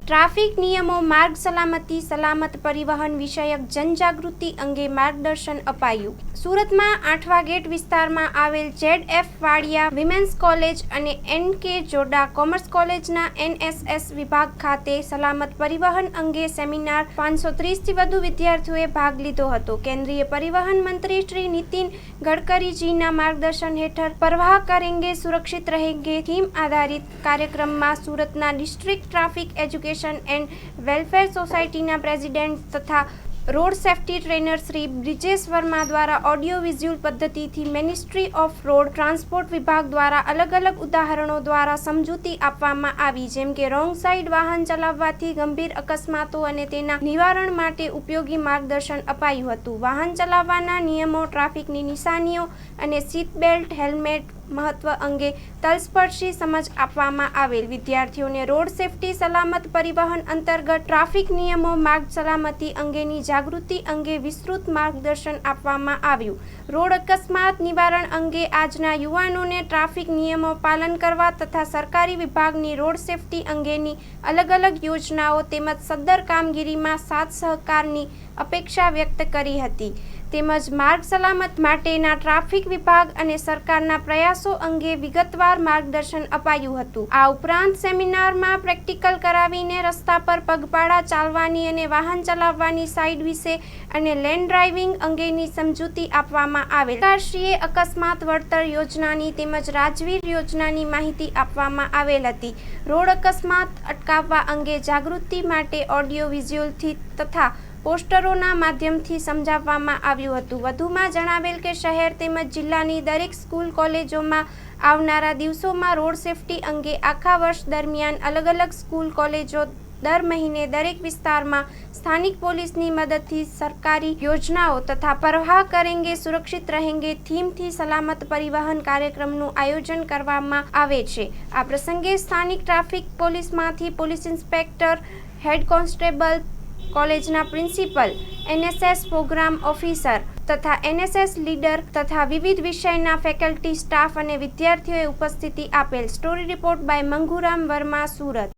Traffic નિયમો માર્ગ સલામતી સલામત પરિવહન વિષયક જનજાગૃતિ અંગે માર્ગદર્શન અપાયું. સુરતમાં આઠવા ગેટ વિસ્તારમાં આવેલ ZF વાડિયા વિમેન્સ કોલેજ અને NK જોડા કોમર્સ કોલેજના NSS વિભાગ ખાતે સલામત પરિવહન અંગે સેમિનાર 530થી વધુ વિદ્યાર્થીઓએ ભાગ લીધો હતો. કેન્દ્રીય પરિવહન મંત્રી શ્રી નીતિન ગડકરીજીના માર્ગદર્શન હેઠળ પરવાહ કરેંગે સુરક્ષિત रहेंगे થીમ આધારિત કાર્યક્રમમાં સુરતના district traffic education and welfare સોસાયટીના પ્રેસિડેન્ટ તથા road safety trainer Shri Brijesh Verma દ્વારા ઓડિયો વિઝ્યુઅલ પદ્ધતિથી મિનિસ્ટ્રી ઓફ રોડ ટ્રાન્સપોર્ટ વિભાગ દ્વારા અલગ અલગ ઉદાહરણો દ્વારા સમજૂતી આપવામાં આવી, જેમ કે રોંગ સાઇડ વાહન ચલાવવાથી ગંભીર અકસ્માતો અને તેના નિવારણ માટે ઉપયોગી માર્ગદર્શન અપાયું હતું. વાહન ચલાવવાના નિયમો, ટ્રાફિકની નિશાનીઓ અને સીટ બેલ્ટ, હેલ્મેટ મહત્વ અંગે તલસ્પર્શી સમજ આપવામાં આવેલ. વિદ્યાર્થીઓને રોડ સેફ્ટી સલામત પરિવહન અંતર્ગત ટ્રાફિક નિયમો, માર્ગ સલામતી અંગેની જાગૃતિ અંગે વિસ્તૃત માર્ગદર્શન આપવામાં આવ્યું. રોડ અકસ્માત નિવારણ અંગે આજના યુવાનોને ટ્રાફિક નિયમો પાલન કરવા તથા સરકારી વિભાગની રોડ સેફ્ટી અંગેની અલગ અલગ યોજનાઓ તેમજ સદ્ધર કામગીરીમાં સાથ સહકારની અપેક્ષા વ્યક્ત કરી હતી. તેમજ માર્ગ સલામત માટેના ટ્રાફિક વિભાગ અને સરકારના પ્રયાસો અંગે વિગતવાર માર્ગદર્શન અપાયું હતું. આ ઉપરાંત સેમિનારમાં પ્રેક્ટિકલ કરાવીને રસ્તા પર પગપાળા ચાલવાની અને વાહન ચલાવવાની સાઇડ વિશે અને લેન ડ્રાઇવિંગ અંગેની સમજૂતી આપવામાં આવેલ. સરકારશ્રીએ અકસ્માત વળતર યોજનાની તેમજ રાજવીર યોજનાની માહિતી આપવામાં આવેલ હતી. રોડ અકસ્માત અટકાવવા અંગે જાગૃતિ માટે ઓડિયો વિઝ્યુઅલથી તથા પોસ્ટરોના માધ્યમથી સમજાવવામાં આવ્યું હતું. વધુમાં જણાવેલ કે શહેર તેમજ જિલ્લાની દરેક સ્કૂલ કોલેજોમાં આવનારા દિવસોમાં રોડ સેફ્ટી અંગે આખા વર્ષ દરમિયાન અલગ અલગ સ્કૂલ કોલેજો દર મહિને દરેક વિસ્તારમાં સ્થાનિક પોલીસની મદદથી સરકારી યોજનાઓ તથા પરવાહ કરેંગે સુરક્ષિત रहेंगे થીમથી સલામત પરિવહન કાર્યક્રમનું આયોજન કરવામાં આવે છે. આ પ્રસંગે સ્થાનિક ટ્રાફિક પોલીસમાંથી પોલીસ ઇન્સ્પેક્ટર, હેડ કોન્સ્ટેબલ, કોલેજના પ્રિન્સિપલ, NSS પ્રોગ્રામ ઓફિસર તથા NSS લીડર તથા વિવિધ વિષયના ફેકલ્ટી, સ્ટાફ અને વિદ્યાર્થીઓએ ઉપસ્થિતિ આપેલ. Story report by Manguram Verma, Surat.